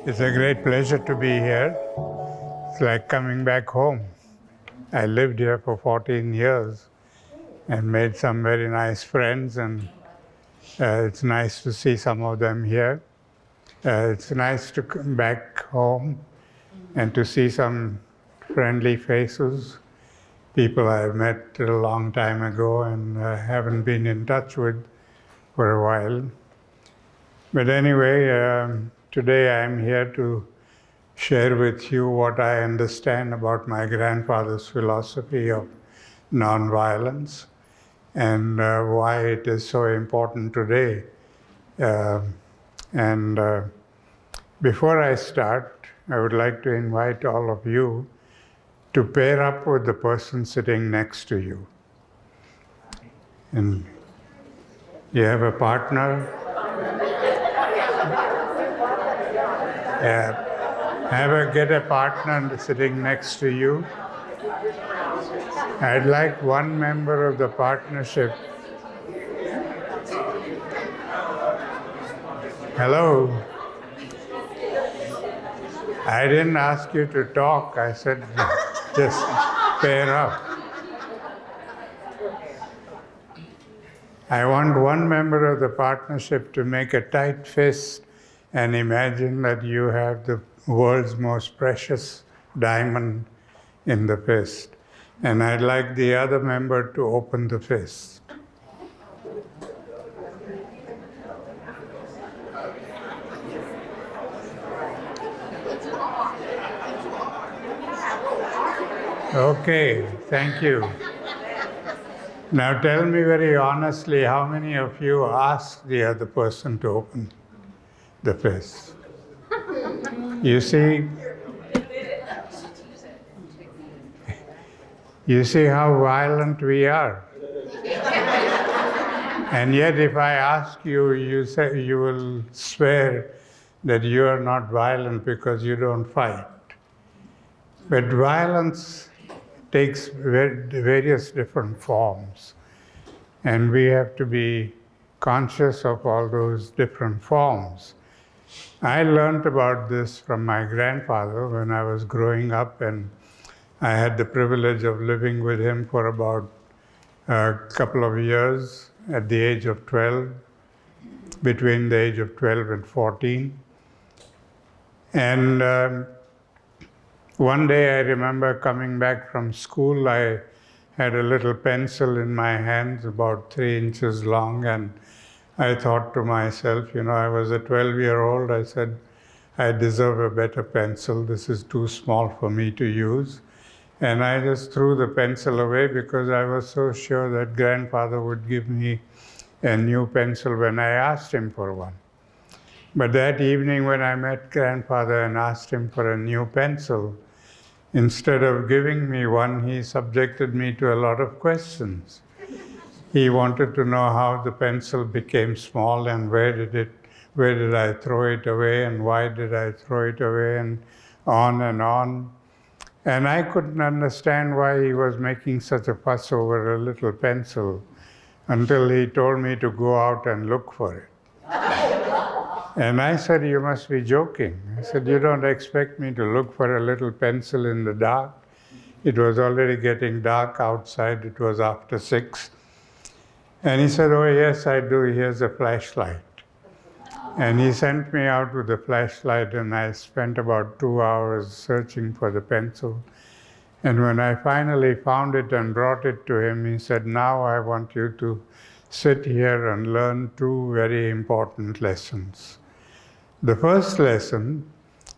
It's a great pleasure to be here. It's like coming back home. I lived here for 14 years and made some very nice friends, and it's nice to see some of them here. It's nice to come back home and to see some friendly faces, people I've met a long time ago and haven't been in touch with for a while. But anyway, today I'm here to share with you what I understand about my grandfather's philosophy of nonviolence and why it is so important today. Before I start, I would like to invite all of you to pair up with the person sitting next to you. And you have a partner? Get a partner sitting next to you. I'd like one member of the partnership. Hello. I didn't ask you to talk. I said just pair up. I want one member of the partnership to make a tight fist and imagine that you have the world's most precious diamond in the fist. And I'd like the other member to open the fist. Okay, thank you. Now tell me very honestly, how many of you asked the other person to open the fist? You see how violent we are. And yet if I ask you, you will swear that you are not violent because you don't fight. But violence takes various different forms. And we have to be conscious of all those different forms. I learned about this from my grandfather when I was growing up, and I had the privilege of living with him for about a couple of years at the age of 12, between the age of 12 and 14. And one day I remember coming back from school, I had a little pencil in my hands about 3 inches long, and I thought to myself, I was a 12-year-old, I said, I deserve a better pencil. This is too small for me to use. And I just threw the pencil away because I was so sure that grandfather would give me a new pencil when I asked him for one. But that evening when I met grandfather and asked him for a new pencil, instead of giving me one, he subjected me to a lot of questions. He wanted to know how the pencil became small and where did I throw it away and why did I throw it away, and on and on. And I couldn't understand why he was making such a fuss over a little pencil until he told me to go out and look for it. And I said, you must be joking. I said, you don't expect me to look for a little pencil in the dark? It was already getting dark outside. It was after 6. And he said, oh yes, I do. Here's a flashlight. And he sent me out with a flashlight, and I spent about 2 hours searching for the pencil. And when I finally found it and brought it to him, he said, now I want you to sit here and learn 2 very important lessons. The first lesson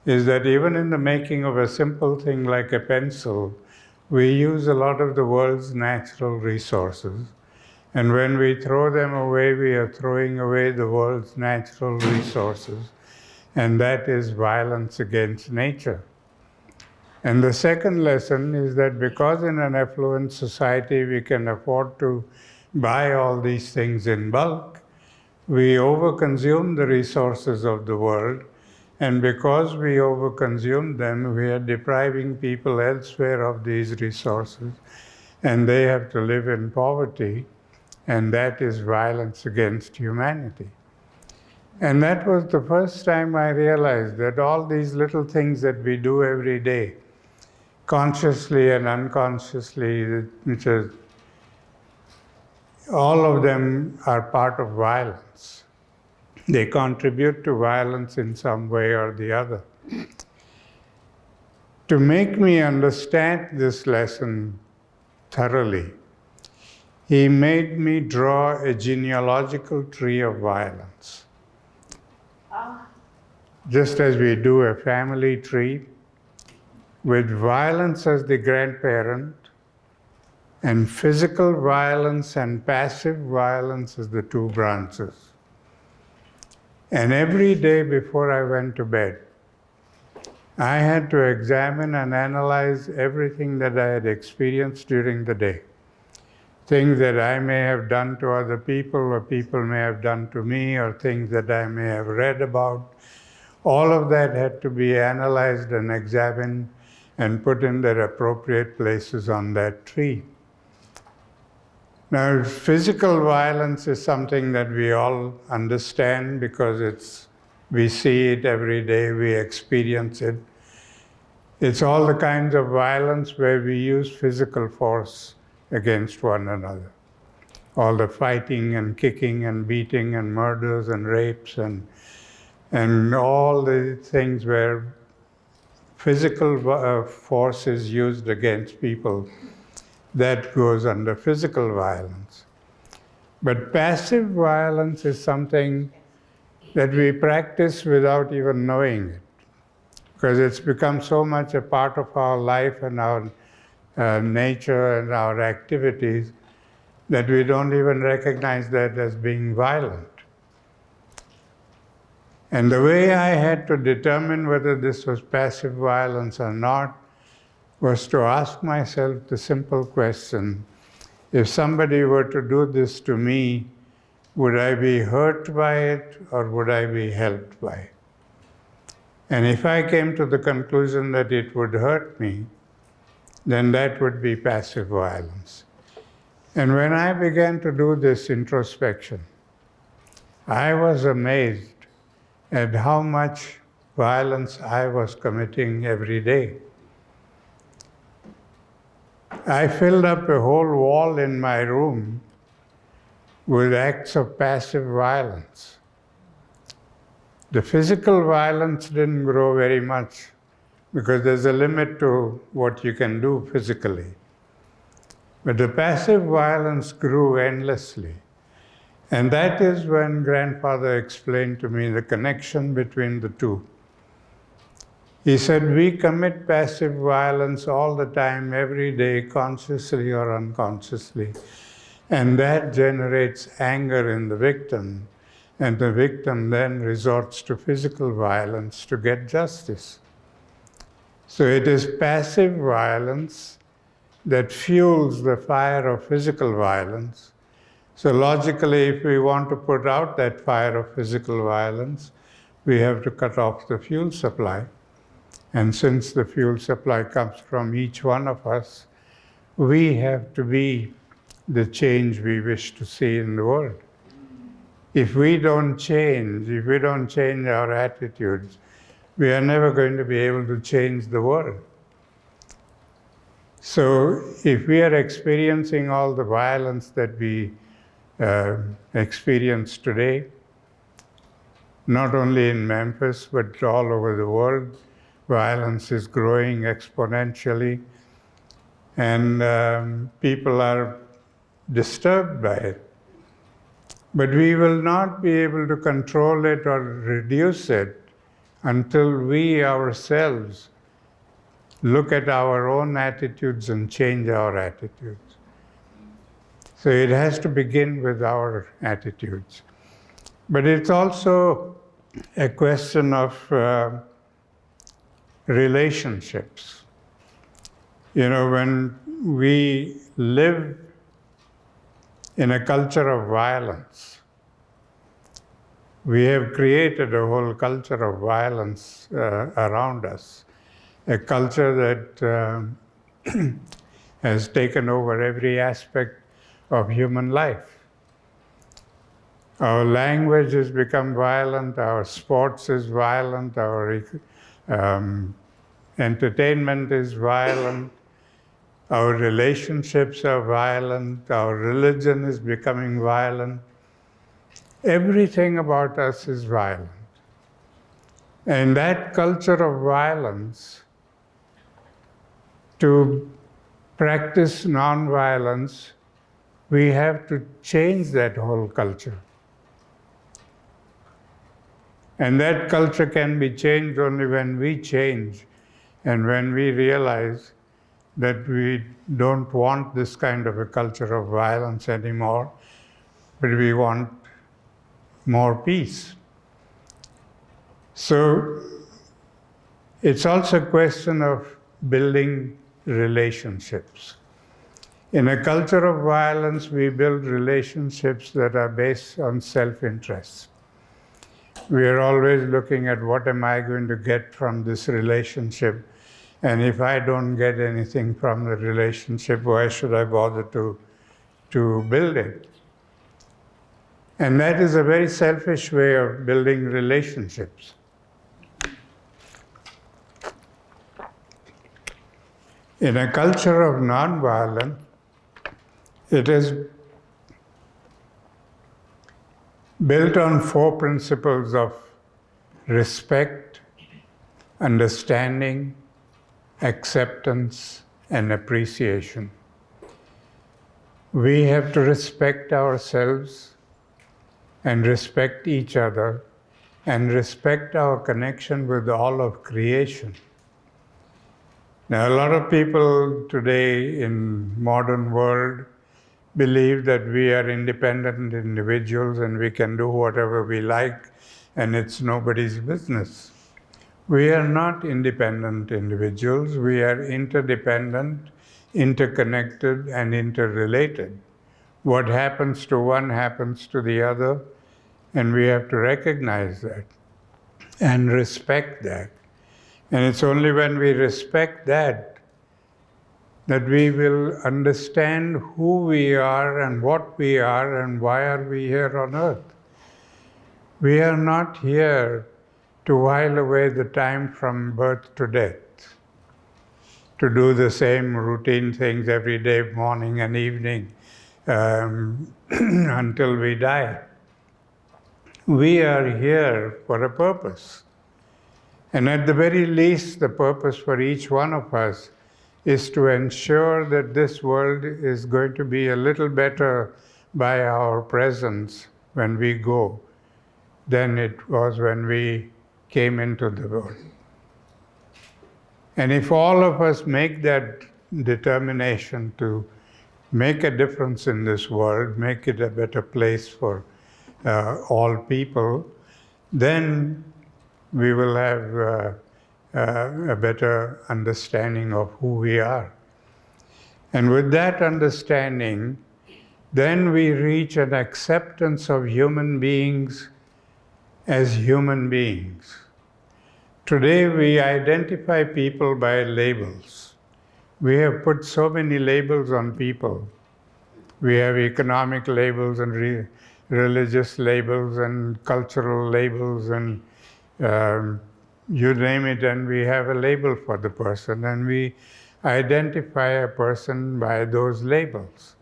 is that even in the making of a simple thing like a pencil, we use a lot of the world's natural resources. And when we throw them away, we are throwing away the world's natural resources. And that is violence against nature. And the second lesson is that because in an affluent society we can afford to buy all these things in bulk, we overconsume the resources of the world, and because we overconsume them, we are depriving people elsewhere of these resources, and they have to live in poverty, and that is violence against humanity. And that was the first time I realized that all these little things that we do every day, consciously and unconsciously, which is, all of them are part of violence. They contribute to violence in some way or the other. To make me understand this lesson thoroughly, he made me draw a genealogical tree of violence. Just as we do a family tree, with violence as the grandparent, and physical violence and passive violence as the two branches. And every day before I went to bed, I had to examine and analyze everything that I had experienced during the day. Things that I may have done to other people, or people may have done to me, or things that I may have read about. All of that had to be analyzed and examined and put in their appropriate places on that tree. Now, physical violence is something that we all understand because we see it every day, we experience it. It's all the kinds of violence where we use physical force against one another. All the fighting and kicking and beating and murders and rapes and all the things where physical force is used against people, that goes under physical violence. But passive violence is something that we practice without even knowing it, because it's become so much a part of our life and our nature and our activities that we don't even recognize that as being violent. And the way I had to determine whether this was passive violence or not was to ask myself the simple question, if somebody were to do this to me, would I be hurt by it or would I be helped by it? And if I came to the conclusion that it would hurt me, then that would be passive violence. And when I began to do this introspection, I was amazed at how much violence I was committing every day. I filled up a whole wall in my room with acts of passive violence. The physical violence didn't grow very much because there's a limit to what you can do physically. But the passive violence grew endlessly. And that is when Grandfather explained to me the connection between the two. He said, we commit passive violence all the time, every day, consciously or unconsciously. And that generates anger in the victim. And the victim then resorts to physical violence to get justice. So it is passive violence that fuels the fire of physical violence. So logically, if we want to put out that fire of physical violence, we have to cut off the fuel supply. And since the fuel supply comes from each one of us, we have to be the change we wish to see in the world. If we don't change our attitudes, we are never going to be able to change the world. So if we are experiencing all the violence that we experience today, not only in Memphis, but all over the world, violence is growing exponentially, and people are disturbed by it. But we will not be able to control it or reduce it until we ourselves look at our own attitudes and change our attitudes. So it has to begin with our attitudes. But it's also a question of relationships. You know, when we live in a culture of violence, we have created a whole culture of violence around us, a culture that has taken over every aspect of human life. Our language has become violent, our sports is violent, our entertainment is violent, our relationships are violent, our religion is becoming violent. Everything about us is violent. And that culture of violence, to practice nonviolence, we have to change that whole culture. And that culture can be changed only when we change and when we realize that we don't want this kind of a culture of violence anymore, but we want more peace. So it's also a question of building relationships. In a culture of violence, we build relationships that are based on self-interest. We are always looking at what am I going to get from this relationship, and if I don't get anything from the relationship, why should I bother to build it? And that is a very selfish way of building relationships. In a culture of nonviolence, it is built on 4 principles of respect, understanding, acceptance, and appreciation. We have to respect ourselves and respect each other and respect our connection with all of creation. Now, a lot of people today in modern world believe that we are independent individuals and we can do whatever we like and it's nobody's business. We are not independent individuals. We are interdependent, interconnected, and interrelated. What happens to one happens to the other, and we have to recognize that and respect that. And it's only when we respect that we will understand who we are and what we are and why are we here on earth. We are not here to while away the time from birth to death, to do the same routine things every day, morning and evening, until we die. We are here for a purpose. And at the very least, the purpose for each one of us is to ensure that this world is going to be a little better by our presence when we go than it was when we came into the world. And if all of us make that determination to make a difference in this world, make it a better place for all people, then we will have a better understanding of who we are. And with that understanding, then we reach an acceptance of human beings as human beings. Today we identify people by labels. We have put so many labels on people. We have economic labels and religious labels and cultural labels and you name it, and we have a label for the person, and we identify a person by those labels.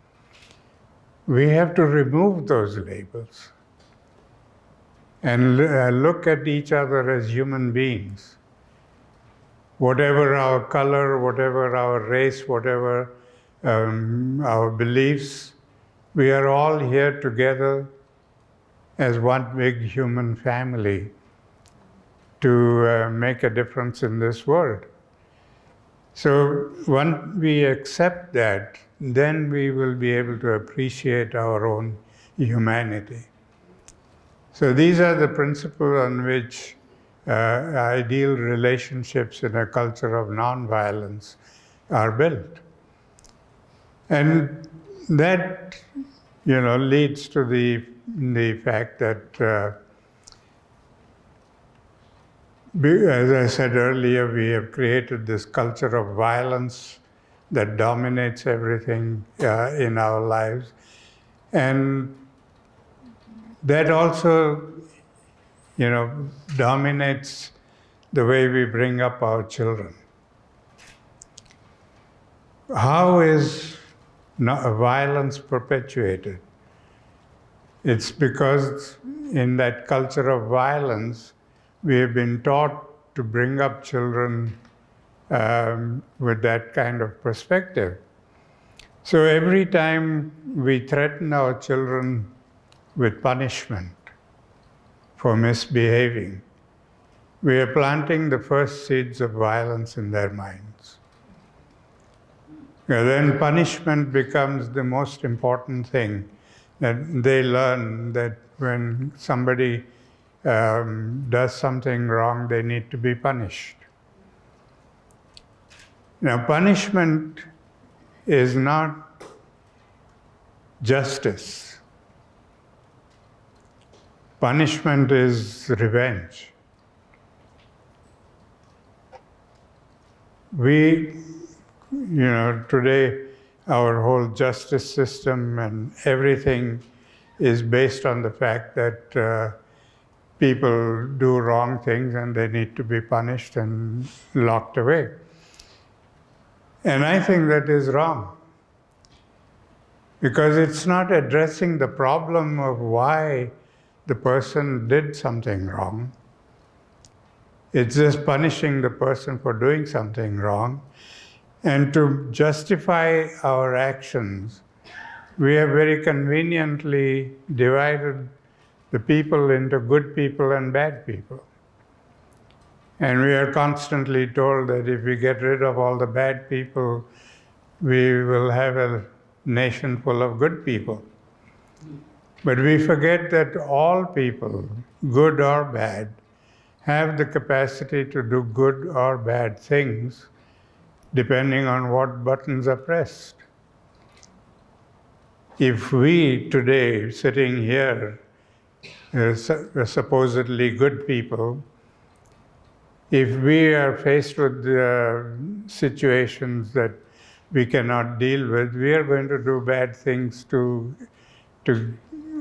We have to remove those labels and look at each other as human beings. Whatever our color, whatever our race, whatever our beliefs, we are all here together as one big human family to make a difference in this world. So once we accept that, then we will be able to appreciate our own humanity. So these are the principles on which ideal relationships in a culture of nonviolence are built. And that, leads to the fact that as I said earlier, we have created this culture of violence that dominates everything in our lives. And that also, dominates the way we bring up our children. How is violence perpetuated? It's because in that culture of violence, we have been taught to bring up children with that kind of perspective. So every time we threaten our children with punishment for misbehaving, we are planting the first seeds of violence in their minds. And then punishment becomes the most important thing, that they learn that when somebody does something wrong, they need to be punished. Now, punishment is not justice. Punishment is revenge. Today, our whole justice system and everything is based on the fact that people do wrong things and they need to be punished and locked away. And I think that is wrong, because it's not addressing the problem of why the person did something wrong. It's just punishing the person for doing something wrong. And to justify our actions, we have very conveniently divided the people into good people and bad people. And we are constantly told that if we get rid of all the bad people, we will have a nation full of good people. But we forget that all people, good or bad, have the capacity to do good or bad things depending on what buttons are pressed. If we today, sitting here, supposedly good people, if we are faced with situations that we cannot deal with, we are going to do bad things to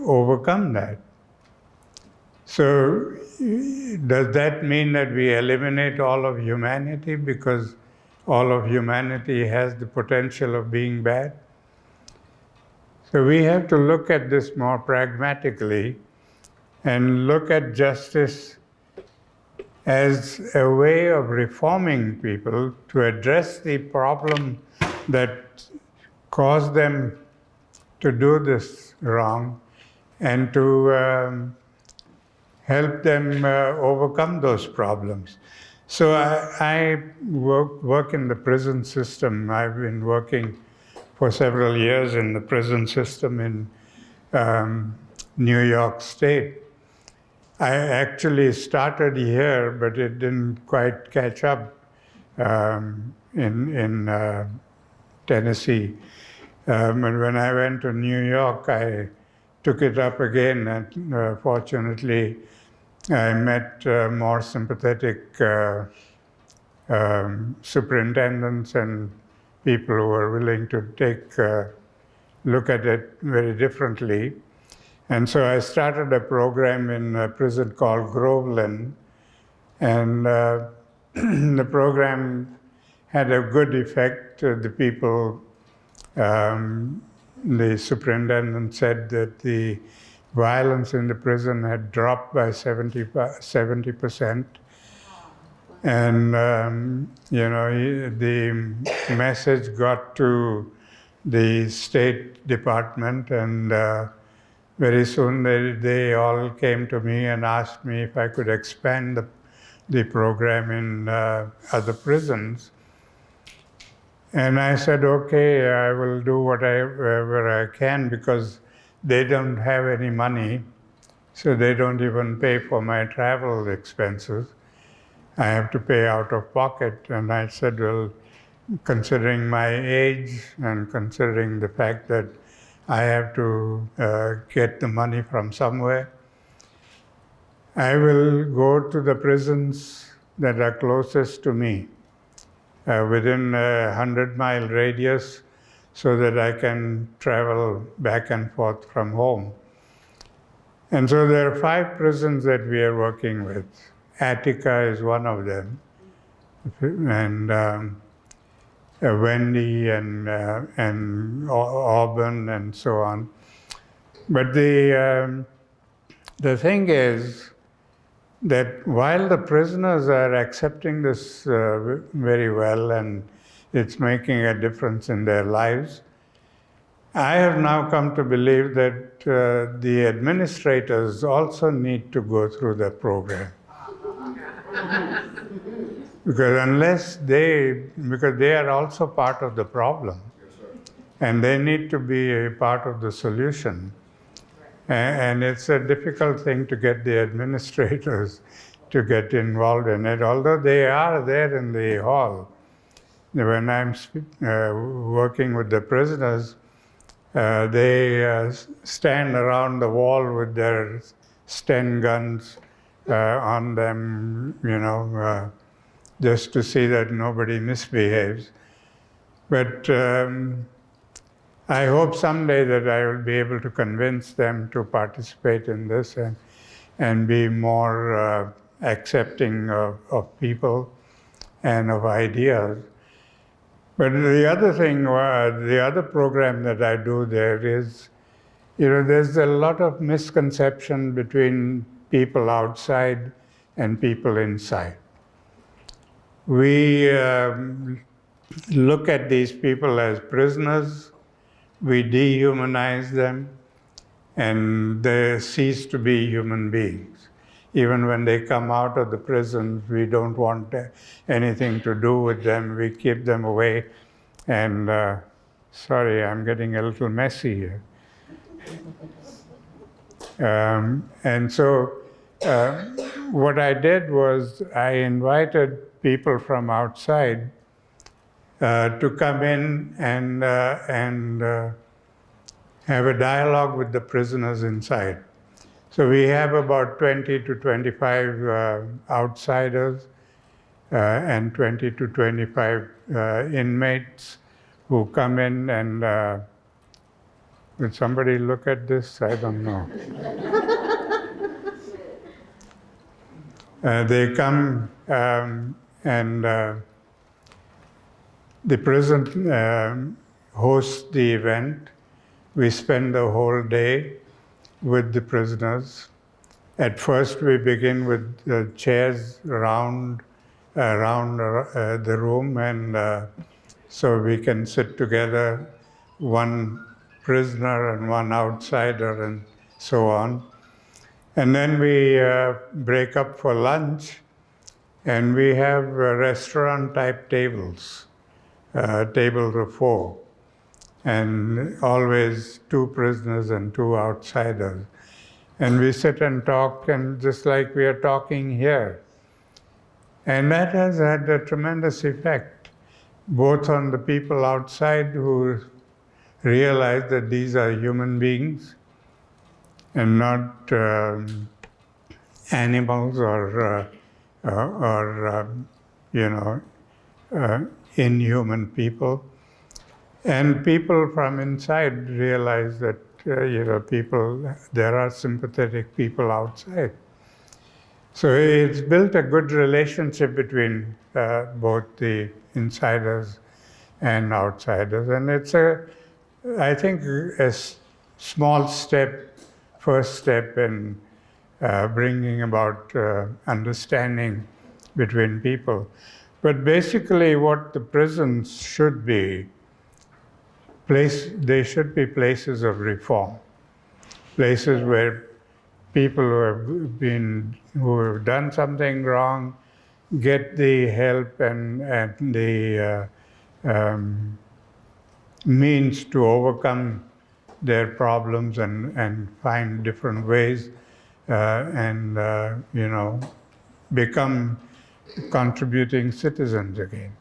overcome that. So does that mean that we eliminate all of humanity because all of humanity has the potential of being bad? So we have to look at this more pragmatically and look at justice as a way of reforming people to address the problem that caused them to do this wrong and to help them overcome those problems. So I work in the prison system. I've been working for several years in the prison system in New York State. I actually started here, but it didn't quite catch up in Tennessee. And when I went to New York, I took it up again, and fortunately, I met more sympathetic superintendents and people who were willing to take a look at it very differently. And so I started a program in a prison called Groveland, and the program had a good effect. The people, the superintendent said that the violence in the prison had dropped by 70%. And, the message got to the State Department, and very soon they all came to me and asked me if I could expand the program in other prisons. And I said, okay, I will do whatever I can, because they don't have any money, so they don't even pay for my travel expenses. I have to pay out of pocket. And I said, well, considering my age and considering the fact that I have to get the money from somewhere, I will go to the prisons that are closest to me, within a 100-mile radius, so that I can travel back and forth from home. And so there are 5 prisons that we are working with. Attica is one of them, and Wendy and Auburn and so on. But the thing is that while the prisoners are accepting this very well and it's making a difference in their lives, I have now come to believe that the administrators also need to go through the program. Because they are also part of the problem. And they need to be a part of the solution. And it's a difficult thing to get the administrators to get involved in it, although they are there in the hall. When I'm working with the prisoners, they stand around the wall with their Sten guns on them, just to see that nobody misbehaves. But I hope someday that I will be able to convince them to participate in this and be more accepting of people and of ideas. But the other thing, the other program that I do there is, there's a lot of misconception between people outside and people inside. We look at these people as prisoners, we dehumanize them, and they cease to be human beings. Even when they come out of the prisons, we don't want anything to do with them. We keep them away. And sorry, I'm getting a little messy here. And so what I did was I invited people from outside to come in and have a dialogue with the prisoners inside. So we have about 20 to 25 outsiders and 20 to 25 inmates who come in and would somebody look at this? I don't know. They come and the prison hosts the event. We spend the whole day with the prisoners. At first, we begin with chairs around the room, and so we can sit together, one prisoner and one outsider, and so on. And then we break up for lunch, and we have restaurant-type tables, tables of 4. And always 2 prisoners and 2 outsiders. And we sit and talk, and just like we are talking here. And that has had a tremendous effect, both on the people outside who realize that these are human beings and not animals or inhuman people. And people from inside realize that, there are sympathetic people outside. So it's built a good relationship between both the insiders and outsiders. And it's I think, a small step, first step in bringing about understanding between people. But basically what the prisons should be, they should be places of reform, places where people who have done something wrong get the help and the means to overcome their problems and find different ways and become contributing citizens again.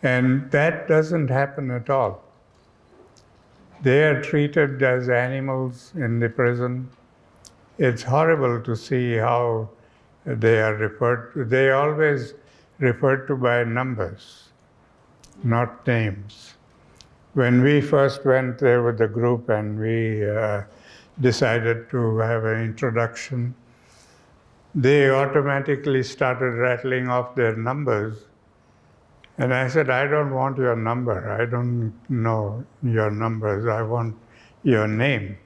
And that doesn't happen at all. They are treated as animals in the prison. It's horrible to see how they are referred to. They are always referred to by numbers, not names. When we first went there with the group and we decided to have an introduction, they automatically started rattling off their numbers. And I said, I don't want your number. I don't know your numbers. I want your name.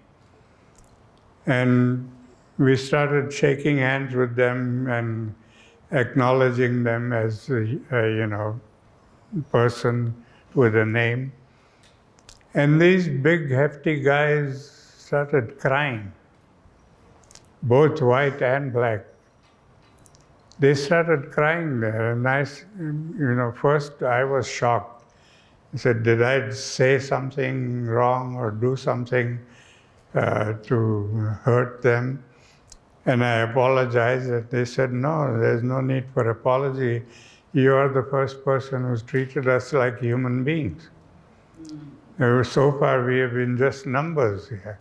And we started shaking hands with them and acknowledging them as a person with a name. And these big, hefty guys started crying, both white and black. They started crying there, and first I was shocked. I said, did I say something wrong or do something to hurt them? And I apologized, and they said, no, there's no need for apology. You are the first person who's treated us like human beings. So far we have been just numbers here.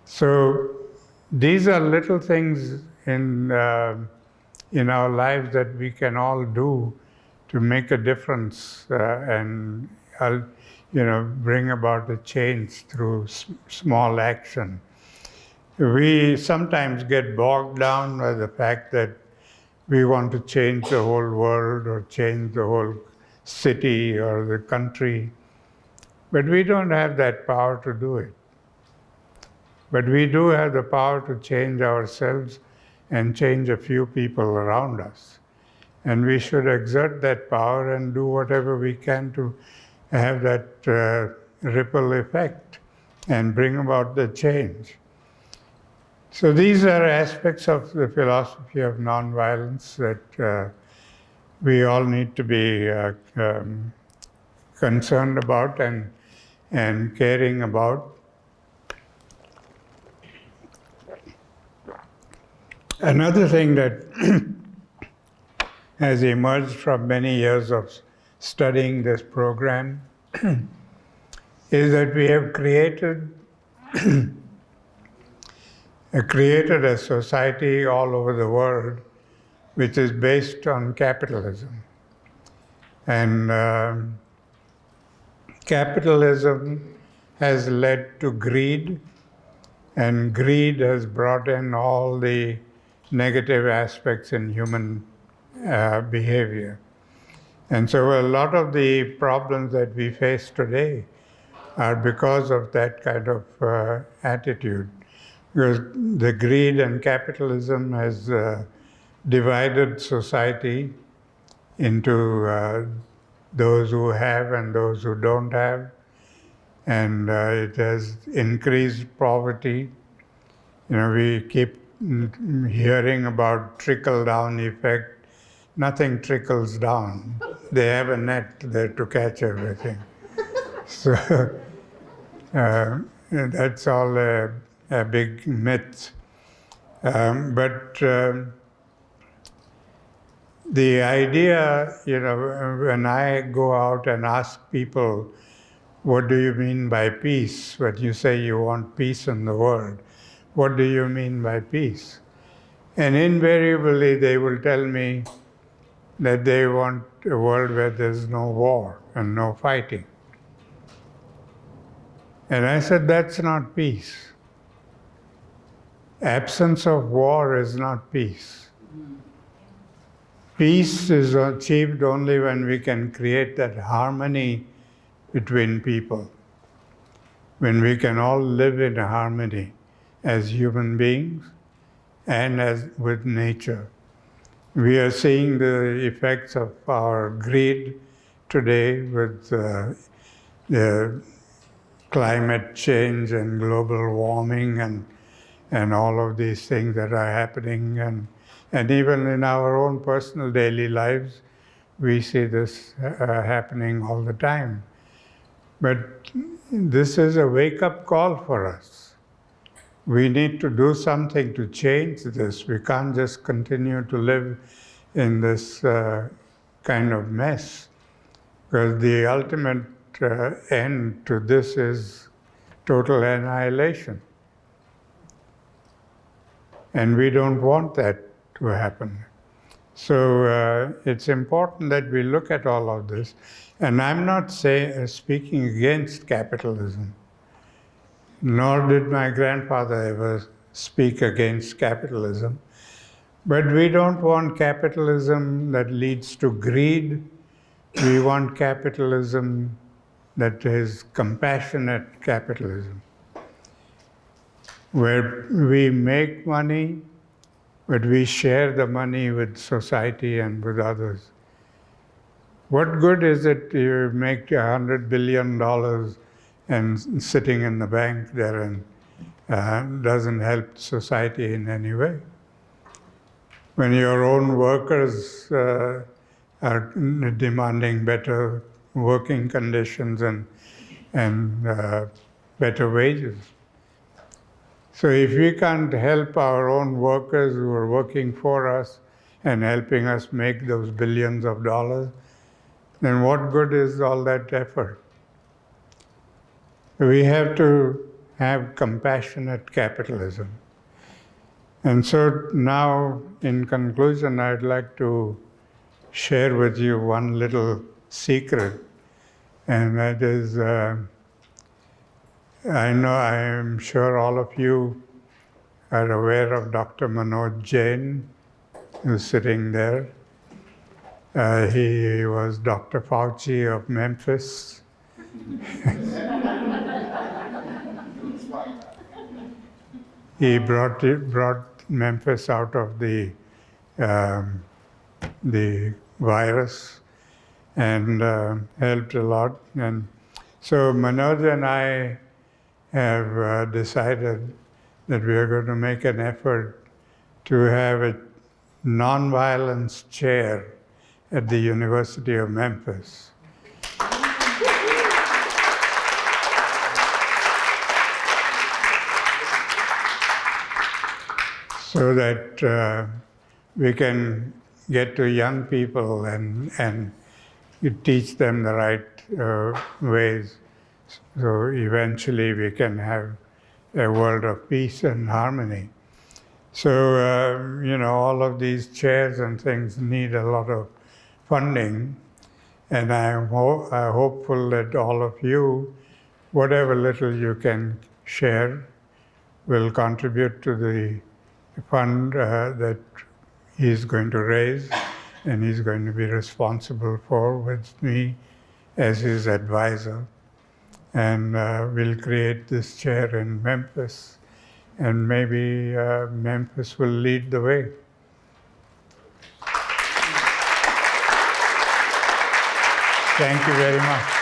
So these are little things in our lives that we can all do to make a difference and bring about a change through small action. We sometimes get bogged down by the fact that we want to change the whole world or change the whole city or the country, but we don't have that power to do it. But we do have the power to change ourselves and change a few people around us. And we should exert that power and do whatever we can to have that ripple effect and bring about the change. So these are aspects of the philosophy of nonviolence that we all need to be concerned about and caring about. Another thing that has emerged from many years of studying this program is that we have created a society all over the world which is based on capitalism. And capitalism has led to greed, and greed has brought in all the negative aspects in human behavior. And so a lot of the problems that we face today are because of that kind of attitude. Because the greed and capitalism has divided society into those who have and those who don't have. And it has increased poverty. We keep hearing about trickle-down effect. Nothing trickles down. They have a net there to catch everything. So that's all a big myth. But the idea, when I go out and ask people, what do you mean by peace? When you say you want peace in the world, what do you mean by peace? And invariably they will tell me that they want a world where there's no war and no fighting. And I said, that's not peace. Absence of war is not peace. Peace is achieved only when we can create that harmony between people, when we can all live in harmony as human beings and as with nature. We are seeing the effects of our greed today with the climate change and global warming and all of these things that are happening. And even in our own personal daily lives, we see this happening all the time. But this is a wake-up call for us. We need to do something to change this. We can't just continue to live in this kind of mess, because the ultimate end to this is total annihilation. And we don't want that to happen. So it's important that we look at all of this. And I'm not speaking against capitalism. nor did my grandfather ever speak against capitalism. But we don't want capitalism that leads to greed. We want capitalism that is compassionate capitalism, where we make money, but we share the money with society and with others. What good is it you make $100 billion and sitting in the bank there and doesn't help society in any way? When your own workers are demanding better working conditions and better wages. So if we can't help our own workers who are working for us and helping us make those billions of dollars, then what good is all that effort? We have to have compassionate capitalism. And so now, in conclusion, I'd like to share with you one little secret, and that is, I am sure all of you are aware of Dr. Manoj Jain, who's sitting there. He was Dr. Fauci of Memphis. He brought Memphis out of the virus and helped a lot. And so Manoj and I have decided that we are going to make an effort to have a nonviolence chair at the University of Memphis. So that we can get to young people and you teach them the right ways. So eventually we can have a world of peace and harmony. So, all of these chairs and things need a lot of funding. And I'm hopeful that all of you, whatever little you can share, will contribute to the fund that he's going to raise, and he's going to be responsible for with me as his advisor. And we'll create this chair in Memphis, and maybe Memphis will lead the way. Thank you very much.